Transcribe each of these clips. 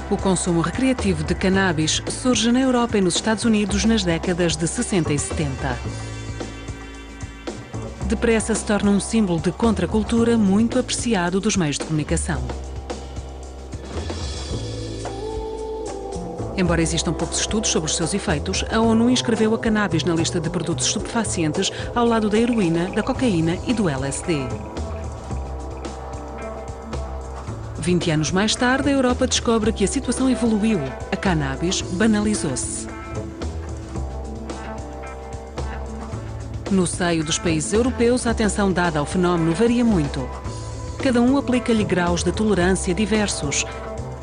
O consumo recreativo de cannabis surge na Europa e nos Estados Unidos nas décadas de 60 e 70. Depressa se torna um símbolo de contracultura muito apreciado dos meios de comunicação. Embora existam poucos estudos sobre os seus efeitos, a ONU inscreveu a cannabis na lista de produtos estupefacientes ao lado da heroína, da cocaína e do LSD. 20 anos mais tarde, a Europa descobre que a situação evoluiu. A cannabis banalizou-se. No seio dos países europeus, a atenção dada ao fenómeno varia muito. Cada um aplica-lhe graus de tolerância diversos.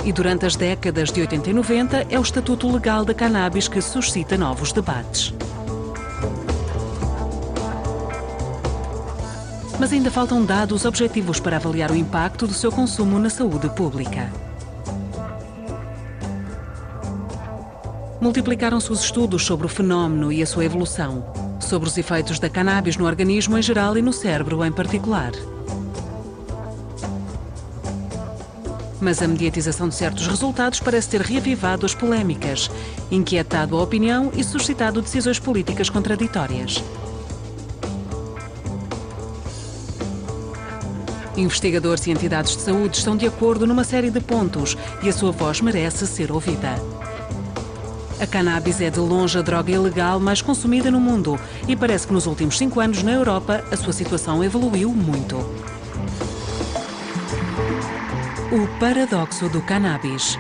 E durante as décadas de 80 e 90, é o estatuto legal da cannabis que suscita novos debates. Mas ainda faltam dados objetivos para avaliar o impacto do seu consumo na saúde pública. Multiplicaram-se os estudos sobre o fenómeno e a sua evolução, sobre os efeitos da cannabis no organismo em geral e no cérebro em particular. Mas a mediatização de certos resultados parece ter reavivado as polémicas, inquietado a opinião e suscitado decisões políticas contraditórias. Investigadores e entidades de saúde estão de acordo numa série de pontos e a sua voz merece ser ouvida. A cannabis é de longe a droga ilegal mais consumida no mundo e parece que nos últimos 5 anos na Europa a sua situação evoluiu muito. O paradoxo do cannabis.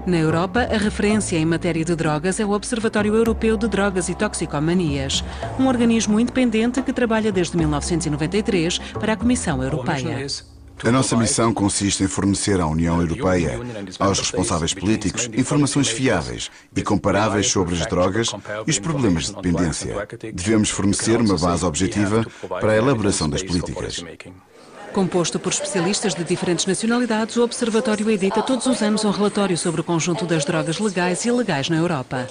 Na Europa, a referência em matéria de drogas é o Observatório Europeu de Drogas e Toxicomanias, um organismo independente que trabalha desde 1993 para a Comissão Europeia. A nossa missão consiste em fornecer à União Europeia, aos responsáveis políticos, informações fiáveis e comparáveis sobre as drogas e os problemas de dependência. Devemos fornecer uma base objetiva para a elaboração das políticas. Composto por especialistas de diferentes nacionalidades, o Observatório edita todos os anos um relatório sobre o conjunto das drogas legais e ilegais na Europa.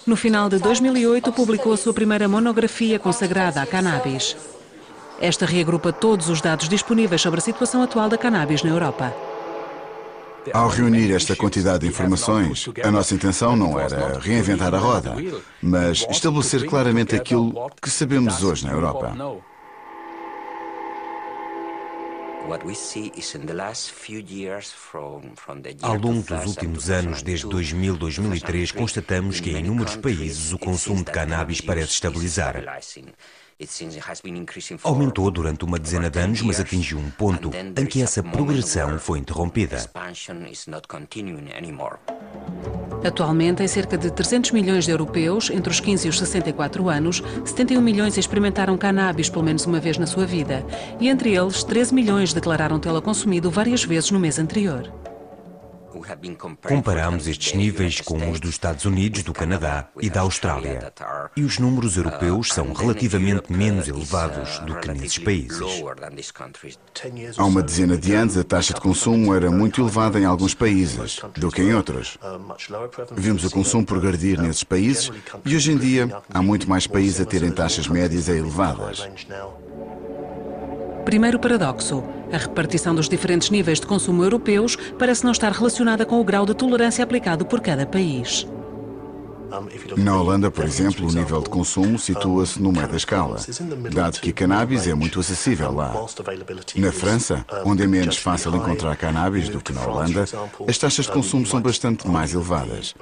No final de 2008, publicou a sua primeira monografia consagrada à cannabis. Esta reagrupa todos os dados disponíveis sobre a situação atual da cannabis na Europa. Ao reunir esta quantidade de informações, a nossa intenção não era reinventar a roda, mas estabelecer claramente aquilo que sabemos hoje na Europa. Ao longo dos últimos anos, desde 2000 a 2003, constatamos que em inúmeros países o consumo de cannabis parece estabilizar. Aumentou durante uma dezena de anos, mas atingiu um ponto em que essa progressão foi interrompida. Atualmente, em cerca de 300 milhões de europeus, entre os 15 e os 64 anos, 71 milhões experimentaram cannabis pelo menos uma vez na sua vida, e entre eles, 13 milhões declararam tê-la consumido várias vezes no mês anterior. Comparamos estes níveis com os dos Estados Unidos, do Canadá e da Austrália. E os números europeus são relativamente menos elevados do que nesses países. Há uma dezena de anos, a taxa de consumo era muito elevada em alguns países do que em outros. Vimos o consumo progredir nesses países e hoje em dia há muito mais países a terem taxas médias e elevadas. Primeiro paradoxo. A repartição dos diferentes níveis de consumo europeus parece não estar relacionada com o grau de tolerância aplicado por cada país. Na Holanda, por exemplo, o nível de consumo situa-se no meio da escala, dado que a cannabis é muito acessível lá. Na França, onde é menos fácil encontrar cannabis do que na Holanda, as taxas de consumo são bastante mais elevadas.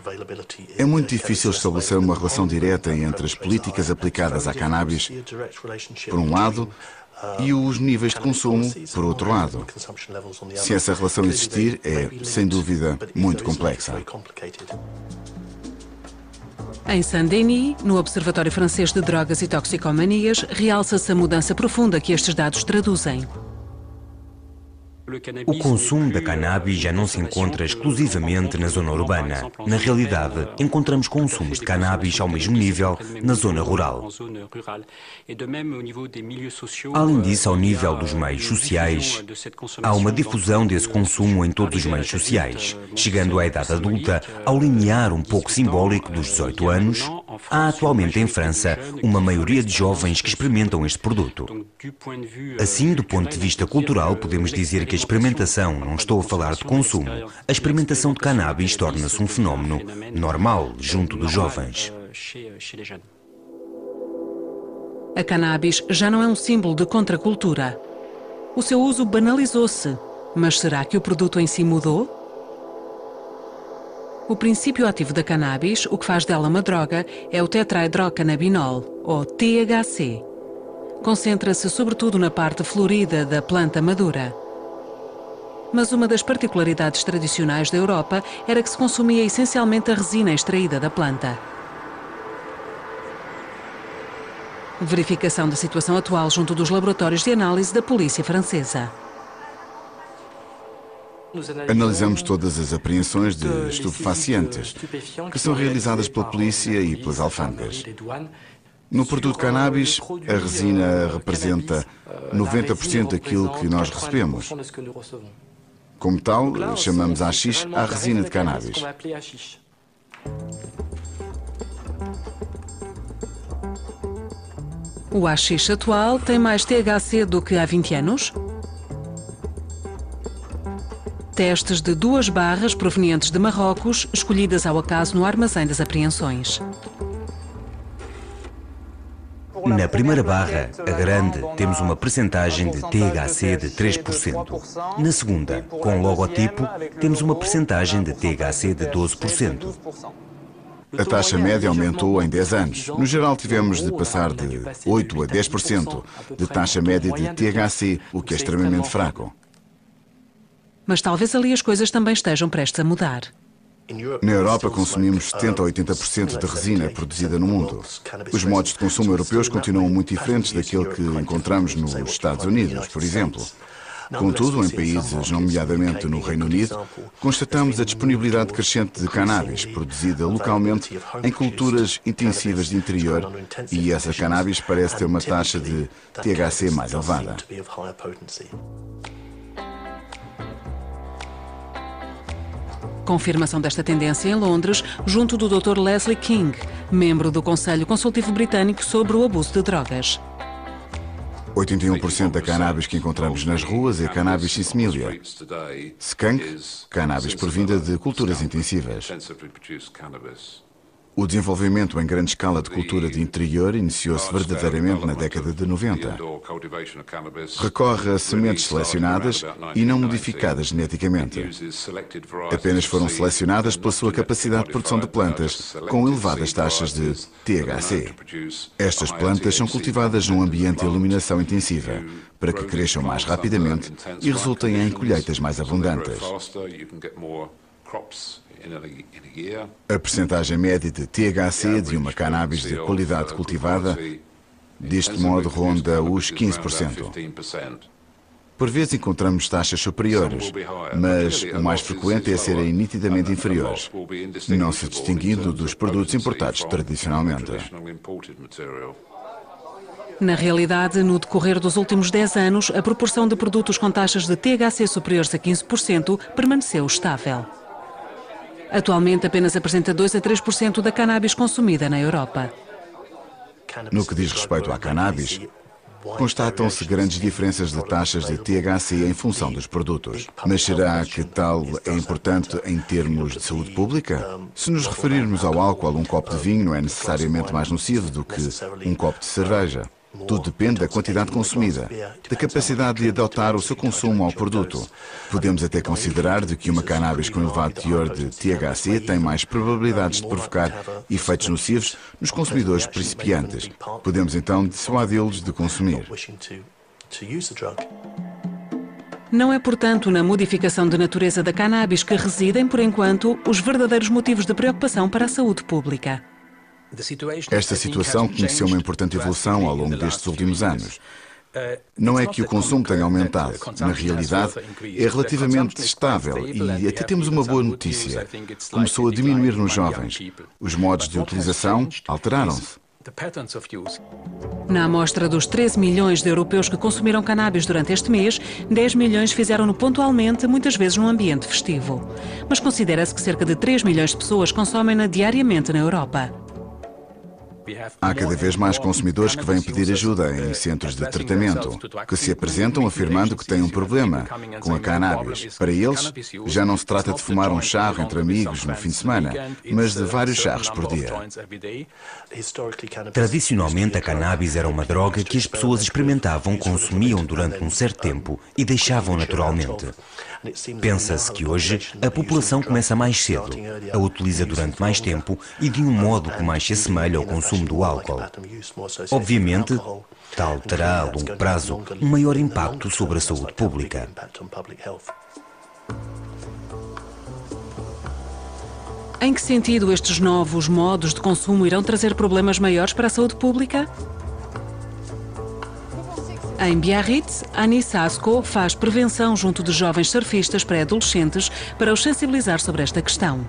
É muito difícil estabelecer uma relação direta entre as políticas aplicadas à cannabis, por um lado, e os níveis de consumo, por outro lado. Se essa relação existir, é, sem dúvida, muito complexa. Em Saint-Denis, no Observatório Francês de Drogas e Toxicomanias, realça-se a mudança profunda que estes dados traduzem. O consumo da cannabis já não se encontra exclusivamente na zona urbana. Na realidade, encontramos consumos de cannabis ao mesmo nível na zona rural. Além disso, ao nível dos meios sociais, há uma difusão desse consumo em todos os meios sociais. Chegando à idade adulta, ao limiar um pouco simbólico dos 18 anos, há atualmente em França uma maioria de jovens que experimentam este produto. Assim, do ponto de vista cultural, podemos dizer que a experimentação, não estou a falar de consumo, a experimentação de cannabis torna-se um fenómeno normal junto dos jovens. A cannabis já não é um símbolo de contracultura. O seu uso banalizou-se, mas será que o produto em si mudou? O princípio ativo da cannabis, o que faz dela uma droga, é o tetrahidrocannabinol, ou THC. Concentra-se sobretudo na parte florida da planta madura. Mas uma das particularidades tradicionais da Europa era que se consumia essencialmente a resina extraída da planta. Verificação da situação atual junto dos laboratórios de análise da polícia francesa. Analisamos todas as apreensões de estupefacientes que são realizadas pela polícia e pelas alfândegas. No produto cannabis, a resina representa 90% daquilo que nós recebemos. Como tal, chamamos haxixe à resina de cannabis. O haxixe atual tem mais THC do que há 20 anos? Testes de 2 barras provenientes de Marrocos, escolhidas ao acaso no armazém das apreensões. Na primeira barra, a grande, temos uma percentagem de THC de 3%. Na segunda, com o logotipo, temos uma percentagem de THC de 12%. A taxa média aumentou em 10 anos. No geral, tivemos de passar de 8% a 10% de taxa média de THC, o que é extremamente fraco. Mas talvez ali as coisas também estejam prestes a mudar. Na Europa consumimos 70% a 80% da resina produzida no mundo. Os modos de consumo europeus continuam muito diferentes daquele que encontramos nos Estados Unidos, por exemplo. Contudo, em países, nomeadamente no Reino Unido, constatamos a disponibilidade crescente de cannabis, produzida localmente em culturas intensivas de interior, e essa cannabis parece ter uma taxa de THC mais elevada. Confirmação desta tendência em Londres, junto do Dr. Leslie King, membro do Conselho Consultivo Britânico sobre o Abuso de Drogas. 81% da cannabis que encontramos nas ruas é cannabis sensimilia. Skunk, cannabis provinda de culturas intensivas. O desenvolvimento em grande escala de cultura de interior iniciou-se verdadeiramente na década de 90. Recorre a sementes selecionadas e não modificadas geneticamente. Apenas foram selecionadas pela sua capacidade de produção de plantas com elevadas taxas de THC. Estas plantas são cultivadas num ambiente de iluminação intensiva para que cresçam mais rapidamente e resultem em colheitas mais abundantes. A percentagem média de THC de uma cannabis de qualidade cultivada, deste modo, ronda os 15%. Por vezes encontramos taxas superiores, mas o mais frequente é serem nitidamente inferiores, não se distinguindo dos produtos importados tradicionalmente. Na realidade, no decorrer dos últimos 10 anos, a proporção de produtos com taxas de THC superiores a 15% permaneceu estável. Atualmente, apenas apresenta 2 a 3% da cannabis consumida na Europa. No que diz respeito à cannabis, constatam-se grandes diferenças de taxas de THC em função dos produtos. Mas será que tal é importante em termos de saúde pública? Se nos referirmos ao álcool, um copo de vinho não é necessariamente mais nocivo do que um copo de cerveja. Tudo depende da quantidade consumida, da capacidade de adaptar o seu consumo ao produto. Podemos até considerar de que uma cannabis com elevado teor de THC tem mais probabilidades de provocar efeitos nocivos nos consumidores principiantes. Podemos então dissuadi-los de consumir. Não é, portanto, na modificação de natureza da cannabis que residem, por enquanto, os verdadeiros motivos de preocupação para a saúde pública. Esta situação conheceu uma importante evolução ao longo destes últimos anos. Não é que o consumo tenha aumentado. Na realidade, é relativamente estável e até temos uma boa notícia. Começou a diminuir nos jovens. Os modos de utilização alteraram-se. Na amostra dos 13 milhões de europeus que consumiram cannabis durante este mês, 10 milhões fizeram-no pontualmente, muitas vezes num ambiente festivo. Mas considera-se que cerca de 3 milhões de pessoas consomem-na diariamente na Europa. Há cada vez mais consumidores que vêm pedir ajuda em centros de tratamento, que se apresentam afirmando que têm um problema com a cannabis. Para eles, já não se trata de fumar um charro entre amigos no fim de semana, mas de vários charros por dia. Tradicionalmente, a cannabis era uma droga que as pessoas experimentavam, consumiam durante um certo tempo e deixavam naturalmente. Pensa-se que hoje a população começa mais cedo, a utiliza durante mais tempo e de um modo que mais se assemelha ao consumo do álcool. Obviamente, tal terá a longo prazo um maior impacto sobre a saúde pública. Em que sentido estes novos modos de consumo irão trazer problemas maiores para a saúde pública? Em Biarritz, Annie Sasko faz prevenção junto de jovens surfistas pré-adolescentes para os sensibilizar sobre esta questão.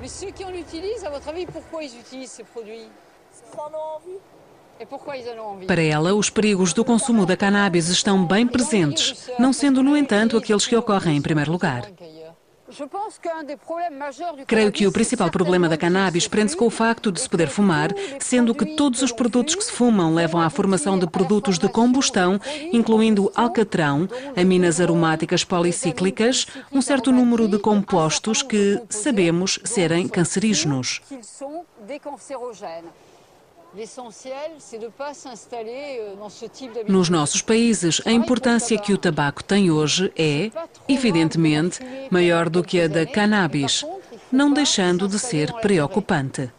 Para ela, os perigos do consumo da cannabis estão bem presentes, não sendo, no entanto, aqueles que ocorrem em primeiro lugar. Creio que o principal problema da cannabis prende-se com o facto de se poder fumar, sendo que todos os produtos que se fumam levam à formação de produtos de combustão, incluindo alcatrão, aminas aromáticas policíclicas, um certo número de compostos que sabemos serem cancerígenos. Nos nossos países, a importância que o tabaco tem hoje é, evidentemente, maior do que a da cannabis, não deixando de ser preocupante.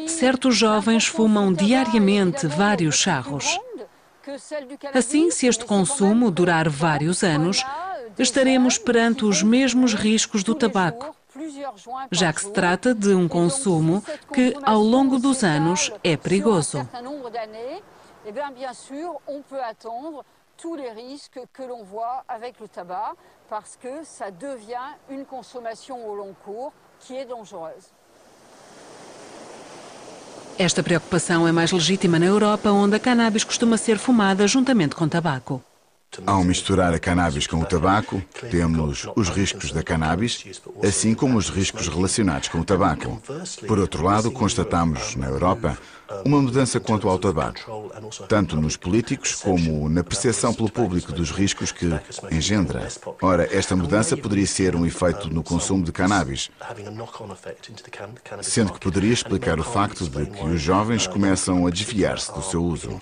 Certos jovens fumam diariamente vários charros. Assim, se este consumo durar vários anos, estaremos perante os mesmos riscos do tabaco, já que se trata de um consumo que, ao longo dos anos, é perigoso. Esta preocupação é mais legítima na Europa, onde a cannabis costuma ser fumada juntamente com tabaco. Ao misturar a cannabis com o tabaco, temos os riscos da cannabis, assim como os riscos relacionados com o tabaco. Por outro lado, constatamos, na Europa, uma mudança quanto ao tabaco, tanto nos políticos como na percepção pelo público dos riscos que engendra. Ora, esta mudança poderia ser um efeito no consumo de cannabis, sendo que poderia explicar o facto de que os jovens começam a desviar-se do seu uso.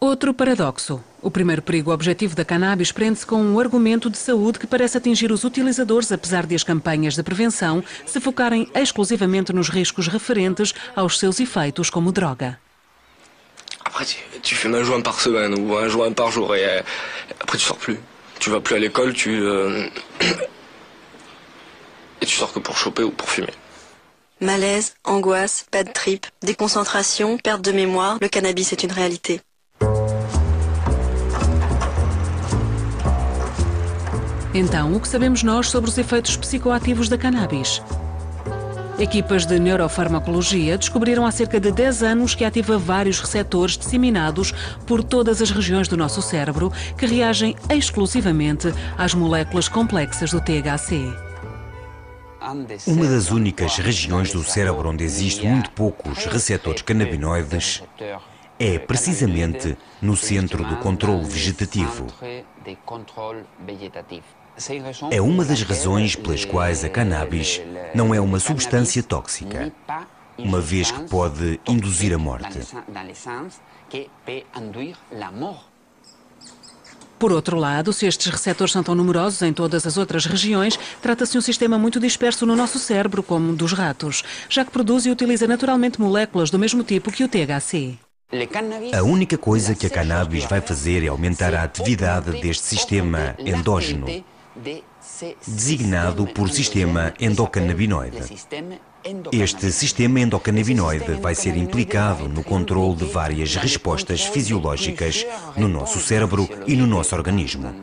Outro paradoxo. O primeiro perigo objetivo da cannabis prende-se com um argumento de saúde que parece atingir os utilizadores, apesar de as campanhas de prevenção se focarem exclusivamente nos riscos referentes aos seus efeitos como droga. Après, tu fumes un joint par semaine ou un joint par jour et après tu sors plus. Tu vas plus à l'école, et tu sors que pour choper ou pour fumer. Malaise, angoisse, bad trip, déconcentration, perte de mémoire, le cannabis est une réalité. Então, o que sabemos nós sobre os efeitos psicoativos da cannabis? Equipas de neurofarmacologia descobriram há cerca de 10 anos que ativa vários receptores disseminados por todas as regiões do nosso cérebro que reagem exclusivamente às moléculas complexas do THC. Uma das únicas regiões do cérebro onde existem muito poucos receptores canabinoides é precisamente no centro do controle vegetativo. É uma das razões pelas quais a cannabis não é uma substância tóxica, uma vez que pode induzir a morte. Por outro lado, se estes receptores são tão numerosos em todas as outras regiões, trata-se de um sistema muito disperso no nosso cérebro, como o dos ratos, já que produz e utiliza naturalmente moléculas do mesmo tipo que o THC. A única coisa que a cannabis vai fazer é aumentar a atividade deste sistema endógeno, designado por sistema endocannabinoide. Este sistema endocannabinoide vai ser implicado no controle de várias respostas fisiológicas no nosso cérebro e no nosso organismo.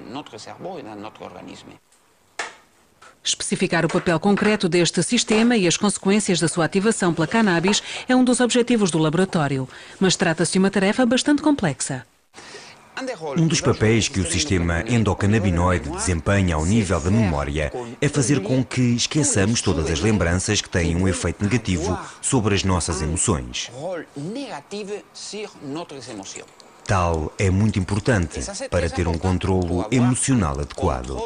Especificar o papel concreto deste sistema e as consequências da sua ativação pela cannabis é um dos objetivos do laboratório, mas trata-se de uma tarefa bastante complexa. Um dos papéis que o sistema endocannabinoide desempenha ao nível da memória é fazer com que esqueçamos todas as lembranças que têm um efeito negativo sobre as nossas emoções. Tal é muito importante para ter um controlo emocional adequado.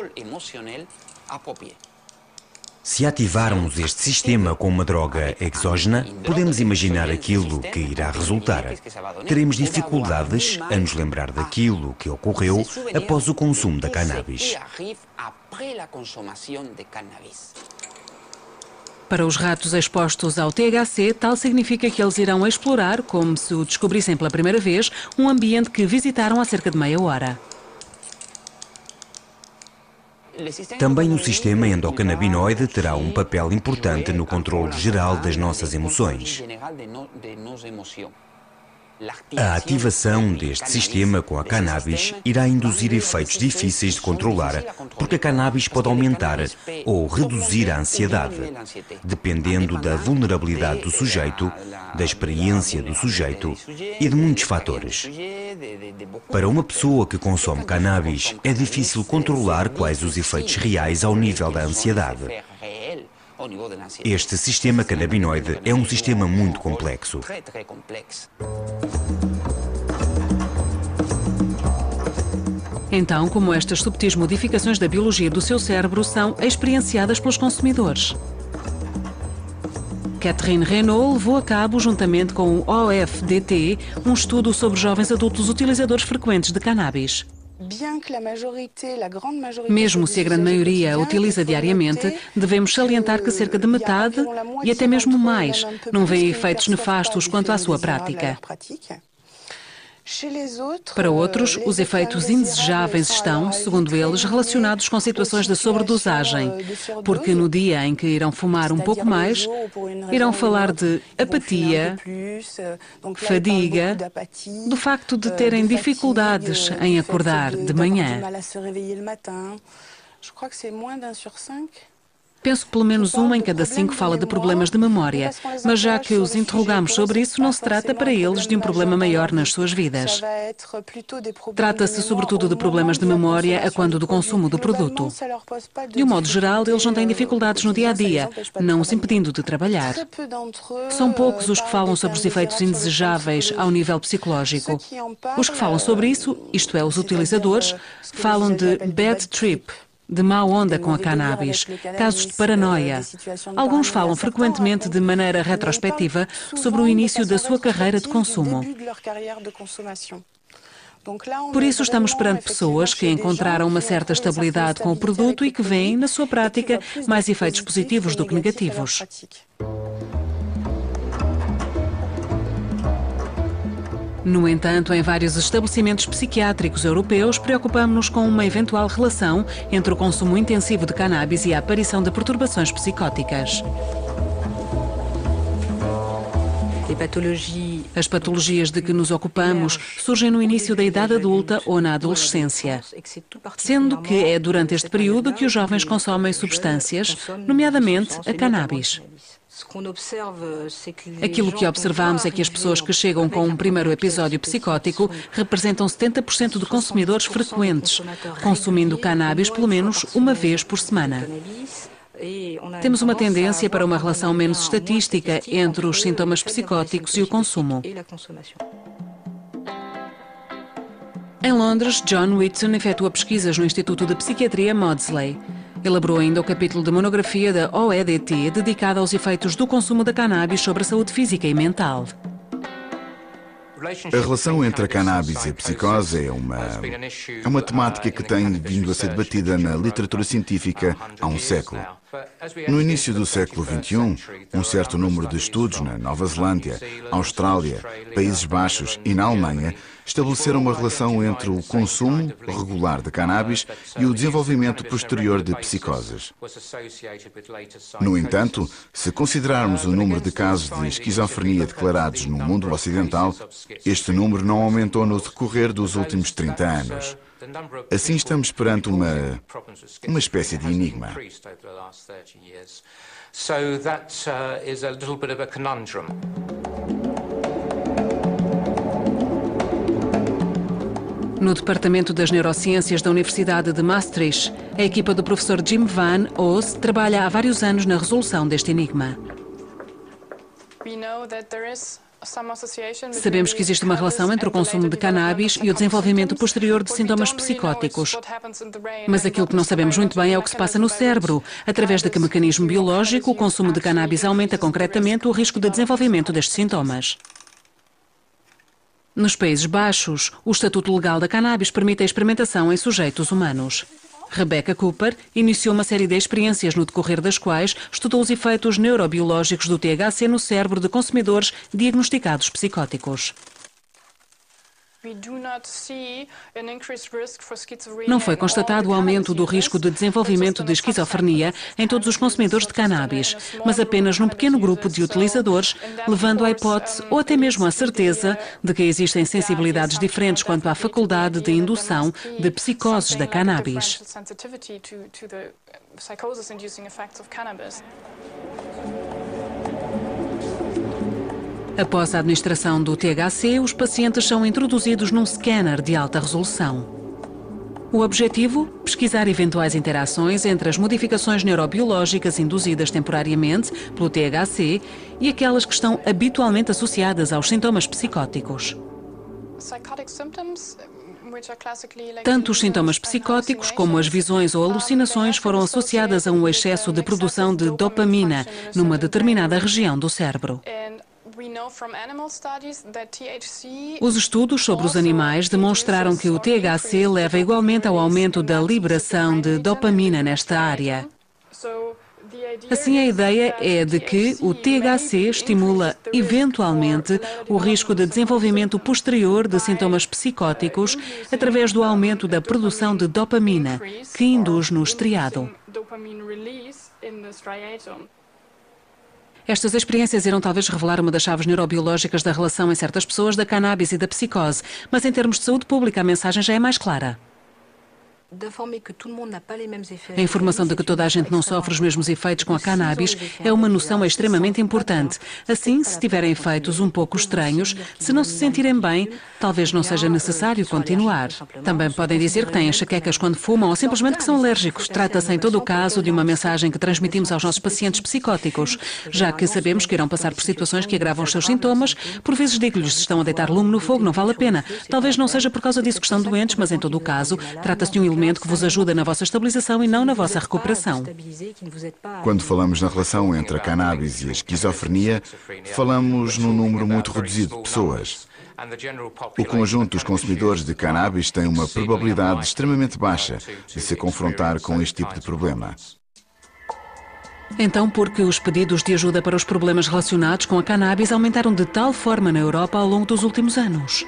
Se ativarmos este sistema com uma droga exógena, podemos imaginar aquilo que irá resultar. Teremos dificuldades a nos lembrar daquilo que ocorreu após o consumo da cannabis. Para os ratos expostos ao THC, tal significa que eles irão explorar, como se o descobrissem pela primeira vez, um ambiente que visitaram há cerca de meia hora. Também o sistema endocannabinoide terá um papel importante no controle geral das nossas emoções. A ativação deste sistema com a cannabis irá induzir efeitos difíceis de controlar, porque a cannabis pode aumentar ou reduzir a ansiedade, dependendo da vulnerabilidade do sujeito, da experiência do sujeito e de muitos fatores. Para uma pessoa que consome cannabis, é difícil controlar quais os efeitos reais ao nível da ansiedade. Este sistema cannabinoide é um sistema muito complexo. Então, como estas subtis modificações da biologia do seu cérebro são experienciadas pelos consumidores? Catherine Renault levou a cabo, juntamente com o OFDT, um estudo sobre jovens adultos utilizadores frequentes de cannabis. Mesmo se a grande maioria a utiliza diariamente, devemos salientar que cerca de metade, e até mesmo mais, não vê efeitos nefastos quanto à sua prática. Para outros, os efeitos indesejáveis estão, segundo eles, relacionados com situações de sobredosagem, porque no dia em que irão fumar um pouco mais, irão falar de apatia, fadiga, do facto de terem dificuldades em acordar de manhã. Penso que pelo menos 1 em cada 5 fala de problemas de memória, mas já que os interrogamos sobre isso, não se trata para eles de um problema maior nas suas vidas. Trata-se sobretudo de problemas de memória a quando do consumo do produto. De um modo geral, eles não têm dificuldades no dia-a-dia, não os impedindo de trabalhar. São poucos os que falam sobre os efeitos indesejáveis ao nível psicológico. Os que falam sobre isso, isto é, os utilizadores, falam de bad trip, de má onda com a cannabis, casos de paranoia. Alguns falam frequentemente de maneira retrospectiva sobre o início da sua carreira de consumo. Por isso estamos perante pessoas que encontraram uma certa estabilidade com o produto e que veem, na sua prática, mais efeitos positivos do que negativos. No entanto, em vários estabelecimentos psiquiátricos europeus, preocupamos-nos com uma eventual relação entre o consumo intensivo de cannabis e a aparição de perturbações psicóticas. As patologias de que nos ocupamos surgem no início da idade adulta ou na adolescência, sendo que é durante este período que os jovens consomem substâncias, nomeadamente a cannabis. Aquilo que observamos é que as pessoas que chegam com um primeiro episódio psicótico representam 70% de consumidores frequentes, consumindo cannabis pelo menos uma vez por semana. Temos uma tendência para uma relação menos estatística entre os sintomas psicóticos e o consumo. Em Londres, John Whitson efetua pesquisas no Instituto de Psiquiatria Maudsley. Elaborou ainda o capítulo de monografia da OEDT dedicado aos efeitos do consumo da cannabis sobre a saúde física e mental. A relação entre a cannabis e a psicose é uma temática que tem vindo a ser debatida na literatura científica há um século. No início do século XXI, um certo número de estudos na Nova Zelândia, Austrália, Países Baixos e na Alemanha estabeleceram uma relação entre o consumo regular de cannabis e o desenvolvimento posterior de psicoses. No entanto, se considerarmos o número de casos de esquizofrenia declarados no mundo ocidental, este número não aumentou no decorrer dos últimos 30 anos. Assim estamos perante uma espécie de enigma. No Departamento das Neurociências da Universidade de Maastricht, a equipa do professor Jim van Oos trabalha há vários anos na resolução deste enigma. Sabemos que existe uma relação entre o consumo de cannabis e o desenvolvimento posterior de sintomas psicóticos. Mas aquilo que não sabemos muito bem é o que se passa no cérebro. Através de que mecanismo biológico o consumo de cannabis aumenta concretamente o risco de desenvolvimento destes sintomas. Nos Países Baixos, o estatuto legal da cannabis permite a experimentação em sujeitos humanos. Rebecca Cooper iniciou uma série de experiências no decorrer das quais estudou os efeitos neurobiológicos do THC no cérebro de consumidores diagnosticados psicóticos. Não foi constatado o aumento do risco de desenvolvimento de esquizofrenia em todos os consumidores de cannabis, mas apenas num pequeno grupo de utilizadores, levando à hipótese ou até mesmo à certeza de que existem sensibilidades diferentes quanto à faculdade de indução de psicoses da cannabis. Após a administração do THC, os pacientes são introduzidos num scanner de alta resolução. O objetivo? Pesquisar eventuais interações entre as modificações neurobiológicas induzidas temporariamente pelo THC e aquelas que estão habitualmente associadas aos sintomas psicóticos. Tanto os sintomas psicóticos como as visões ou alucinações foram associadas a um excesso de produção de dopamina numa determinada região do cérebro. Os estudos sobre os animais demonstraram que o THC leva igualmente ao aumento da liberação de dopamina nesta área. Assim, a ideia é de que o THC estimula, eventualmente, o risco de desenvolvimento posterior de sintomas psicóticos através do aumento da produção de dopamina, que induz no estriado. Estas experiências irão talvez revelar uma das chaves neurobiológicas da relação em certas pessoas da cannabis e da psicose, mas em termos de saúde pública a mensagem já é mais clara. A informação de que toda a gente não sofre os mesmos efeitos com a cannabis é uma noção extremamente importante. Assim, se tiverem efeitos um pouco estranhos, se não se sentirem bem, talvez não seja necessário continuar. Também podem dizer que têm enxaquecas quando fumam ou simplesmente que são alérgicos. Trata-se em todo o caso de uma mensagem que transmitimos aos nossos pacientes psicóticos, já que sabemos que irão passar por situações que agravam os seus sintomas. Por vezes digo-lhes, se estão a deitar lume no fogo, não vale a pena. Talvez não seja por causa disso que estão doentes, mas em todo o caso, trata-se de um elemento que vos ajuda na vossa estabilização e não na vossa recuperação. Quando falamos na relação entre a cannabis e a esquizofrenia, falamos num número muito reduzido de pessoas. O conjunto dos consumidores de cannabis tem uma probabilidade extremamente baixa de se confrontar com este tipo de problema. Então, por que os pedidos de ajuda para os problemas relacionados com a cannabis aumentaram de tal forma na Europa ao longo dos últimos anos?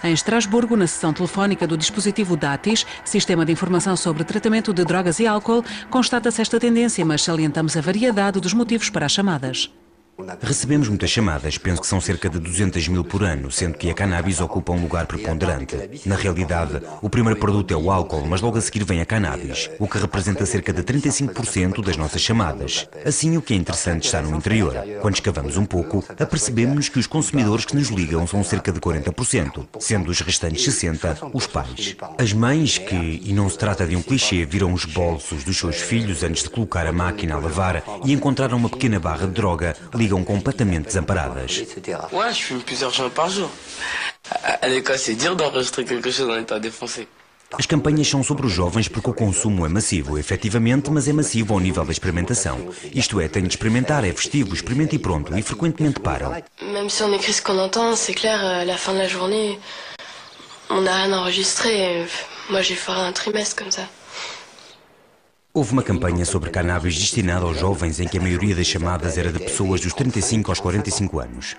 Em Estrasburgo, na sessão telefónica do dispositivo DATIS, Sistema de Informação sobre Tratamento de Drogas e Álcool, constata-se esta tendência, mas salientamos a variedade dos motivos para as chamadas. Recebemos muitas chamadas, penso que são cerca de 200 mil por ano, sendo que a cannabis ocupa um lugar preponderante. Na realidade, o primeiro produto é o álcool, mas logo a seguir vem a cannabis, o que representa cerca de 35% das nossas chamadas. Assim, o que é interessante está no interior. Quando escavamos um pouco, apercebemos-nos que os consumidores que nos ligam são cerca de 40%, sendo os restantes 60% os pais. As mães que, e não se trata de um clichê, viram os bolsos dos seus filhos antes de colocar a máquina a lavar e encontraram uma pequena barra de droga, ligam completamente desamparadas. Ouais, je fume plusieurs joints par jour. À l'école, c'est dur d'enregistrer quelque chose en état défoncé. As campanhas são sobre os jovens porque o consumo é massivo, efetivamente, mas é massivo ao nível da experimentação. Isto é, tem de experimentar, é festivo, experimenta e pronto, e frequentemente param. Même si on écrit ce qu'on entend, c'est clair, à la fin de la journée, on n'a rien enregistré. Moi, j'ai fait un trimestre comme ça. Houve uma campanha sobre cannabis destinada aos jovens em que a maioria das chamadas era de pessoas dos 35 aos 45 anos.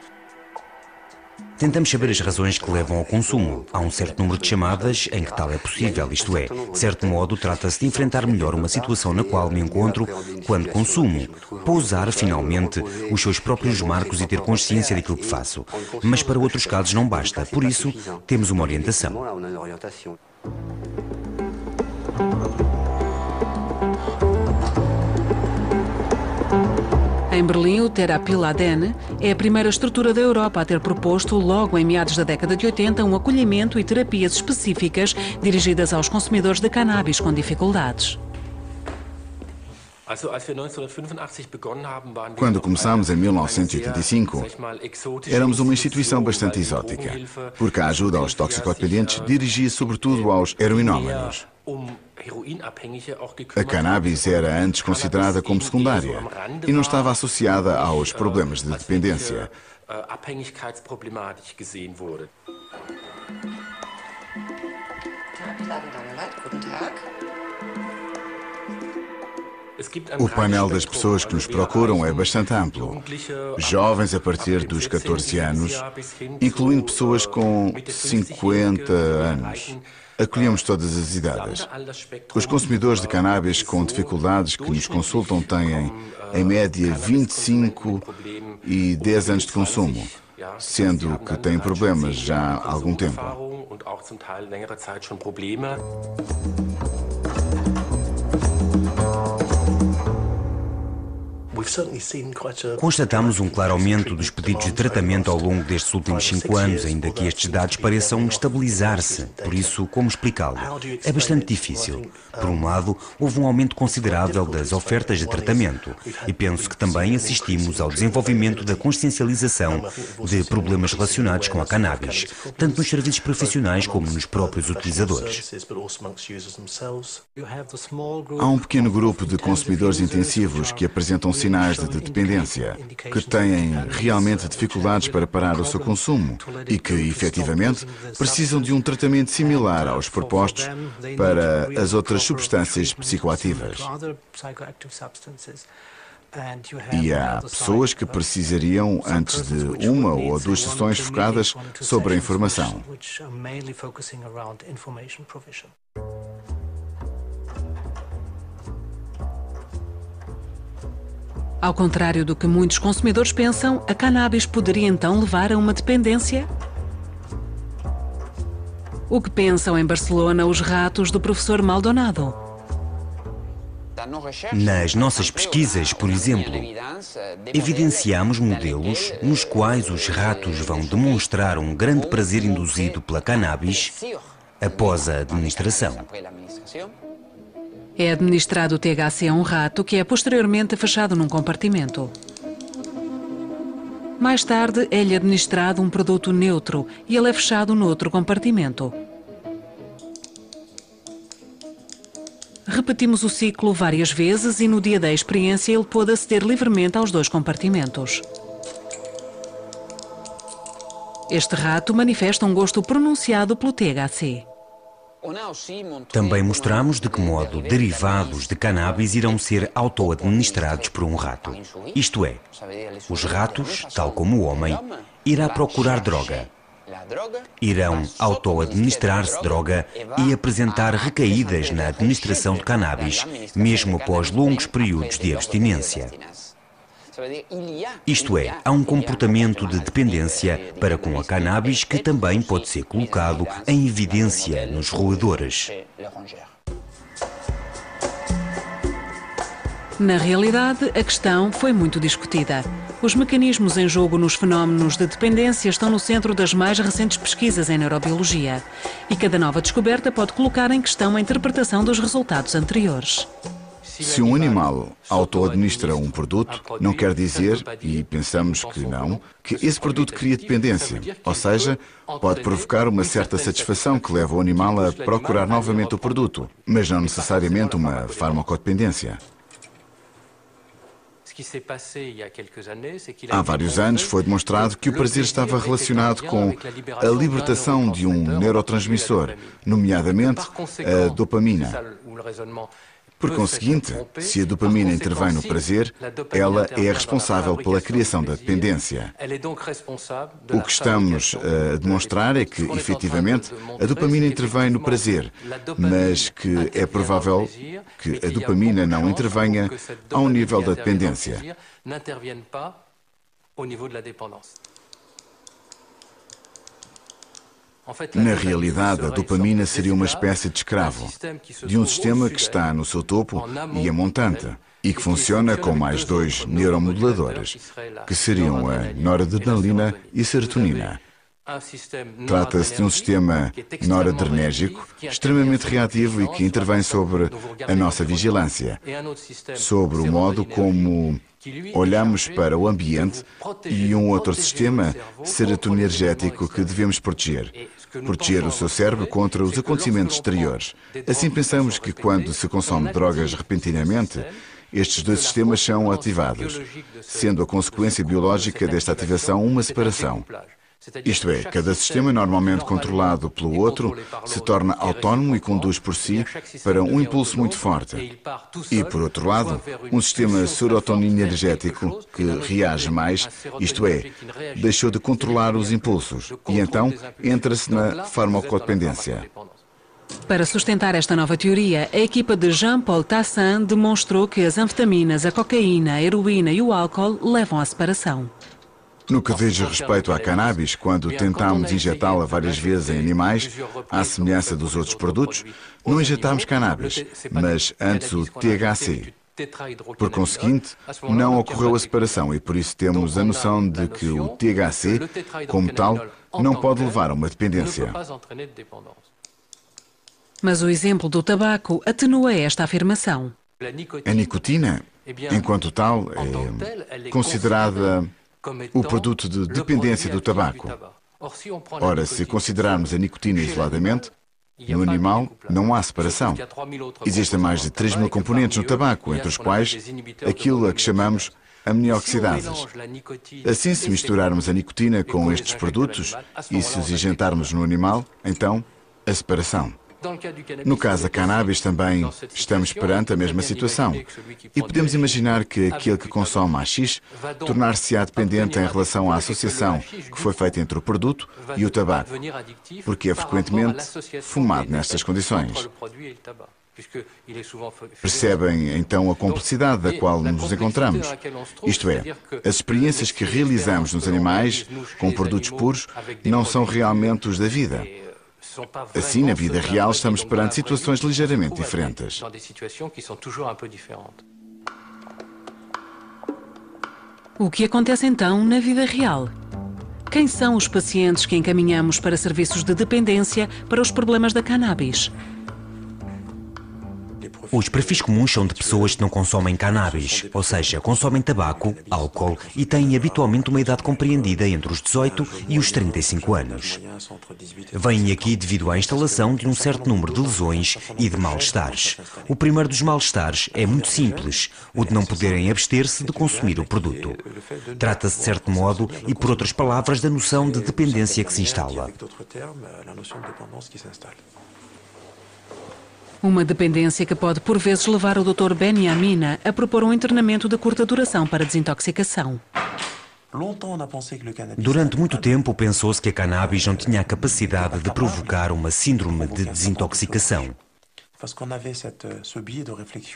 Tentamos saber as razões que levam ao consumo. Há um certo número de chamadas em que tal é possível, isto é, de certo modo, trata-se de enfrentar melhor uma situação na qual me encontro quando consumo, pousar finalmente os seus próprios marcos e ter consciência daquilo que faço. Mas para outros casos não basta, por isso temos uma orientação. Em Berlim, o Therapie Laden é a primeira estrutura da Europa a ter proposto, logo em meados da década de 80, um acolhimento e terapias específicas dirigidas aos consumidores de cannabis com dificuldades. Quando começámos em 1985, éramos uma instituição bastante exótica, porque a ajuda aos toxicodependentes dirigia sobretudo aos heroinómanos. A cannabis era antes considerada como secundária e não estava associada aos problemas de dependência. O painel das pessoas que nos procuram é bastante amplo. Jovens a partir dos 14 anos, incluindo pessoas com 50 anos. Acolhemos todas as idades. Os consumidores de cannabis com dificuldades que nos consultam têm, em média, 25 e 10 anos de consumo, sendo que têm problemas já há algum tempo. Constatamos um claro aumento dos pedidos de tratamento ao longo destes últimos 5 anos, ainda que estes dados pareçam estabilizar-se. Por isso, como explicá-lo? É bastante difícil. Por um lado, houve um aumento considerável das ofertas de tratamento e penso que também assistimos ao desenvolvimento da consciencialização de problemas relacionados com a cannabis, tanto nos serviços profissionais como nos próprios utilizadores. Há um pequeno grupo de consumidores intensivos que apresentam sinais de dependência, que têm realmente dificuldades para parar o seu consumo e que, efetivamente, precisam de um tratamento similar aos propostos para as outras substâncias psicoativas. E há pessoas que precisariam, antes de uma ou duas sessões focadas sobre a informação. Ao contrário do que muitos consumidores pensam, a cannabis poderia então levar a uma dependência? O que pensam em Barcelona os ratos do professor Maldonado? Nas nossas pesquisas, por exemplo, evidenciamos modelos nos quais os ratos vão demonstrar um grande prazer induzido pela cannabis após a administração. É administrado o THC a um rato que é posteriormente fechado num compartimento. Mais tarde é-lhe administrado um produto neutro e ele é fechado noutro compartimento. Repetimos o ciclo várias vezes e no dia da experiência ele pôde aceder livremente aos dois compartimentos. Este rato manifesta um gosto pronunciado pelo THC. Também mostramos de que modo derivados de cannabis irão ser auto-administrados por um rato. Isto é, os ratos, tal como o homem, irá procurar droga. Irão auto-administrar-se droga e apresentar recaídas na administração de cannabis, mesmo após longos períodos de abstinência. Isto é, há um comportamento de dependência para com a cannabis que também pode ser colocado em evidência nos roedores. Na realidade, a questão foi muito discutida. Os mecanismos em jogo nos fenómenos de dependência estão no centro das mais recentes pesquisas em neurobiologia. E cada nova descoberta pode colocar em questão a interpretação dos resultados anteriores. Se um animal auto-administra um produto, não quer dizer, e pensamos que não, que esse produto cria dependência. Ou seja, pode provocar uma certa satisfação que leva o animal a procurar novamente o produto, mas não necessariamente uma farmacodependência. Há vários anos foi demonstrado que o prazer estava relacionado com a libertação de um neurotransmissor, nomeadamente a dopamina. Por conseguinte, se a dopamina intervém no prazer, ela é responsável pela criação da dependência. O que estamos a demonstrar é que, efetivamente, a dopamina intervém no prazer, mas que é provável que a dopamina não intervenha ao nível da dependência. Na realidade, a dopamina seria uma espécie de escravo de um sistema que está no seu topo e a montante, e que funciona com mais dois neuromoduladores, que seriam a noradrenalina e serotonina. Trata-se de um sistema noradrenérgico extremamente reativo e que intervém sobre a nossa vigilância, sobre o modo como olhamos para o ambiente, e um outro sistema serotonergético que devemos proteger o seu cérebro contra os acontecimentos exteriores. Assim pensamos que quando se consome drogas repentinamente, estes dois sistemas são ativados, sendo a consequência biológica desta ativação uma separação. Isto é, cada sistema normalmente controlado pelo outro se torna autónomo e conduz por si para um impulso muito forte. E, por outro lado, um sistema serotoninergético que reage mais, isto é, deixou de controlar os impulsos e então entra-se na farmacodependência. Para sustentar esta nova teoria, a equipa de Jean-Paul Tassin demonstrou que as anfetaminas, a cocaína, a heroína e o álcool levam à separação. No que diz respeito à cannabis, quando tentámos injetá-la várias vezes em animais, à semelhança dos outros produtos, não injetámos cannabis, mas antes o THC. Por conseguinte, não ocorreu a separação e por isso temos a noção de que o THC, como tal, não pode levar a uma dependência. Mas o exemplo do tabaco atenua esta afirmação. A nicotina, enquanto tal, é considerada o produto de dependência do tabaco. Ora, se considerarmos a nicotina isoladamente, no animal não há separação. Existem mais de 3.000 componentes no tabaco, entre os quais aquilo a que chamamos aminoxidases. Assim, se misturarmos a nicotina com estes produtos e se os injetarmos no animal, então a separação. No caso da cannabis também estamos perante a mesma situação e podemos imaginar que aquele que consome AX tornar-se-á dependente em relação à associação que foi feita entre o produto e o tabaco, porque é frequentemente fumado nestas condições. Percebem então a complexidade da qual nos encontramos. Isto é, as experiências que realizamos nos animais com produtos puros não são realmente os da vida. Assim, na vida real, estamos perante situações ligeiramente diferentes. O que acontece então na vida real? Quem são os pacientes que encaminhamos para serviços de dependência para os problemas da cannabis? Os perfis comuns são de pessoas que não consomem cannabis, ou seja, consomem tabaco, álcool e têm habitualmente uma idade compreendida entre os 18 e os 35 anos. Vêm aqui devido à instalação de um certo número de lesões e de mal-estares. O primeiro dos mal-estares é muito simples, o de não poderem abster-se de consumir o produto. Trata-se de certo modo e, por outras palavras, da noção de dependência que se instala. Uma dependência que pode por vezes levar o Dr. Benhamina a propor um internamento de curta duração para desintoxicação. Durante muito tempo pensou-se que a cannabis não tinha a capacidade de provocar uma síndrome de desintoxicação.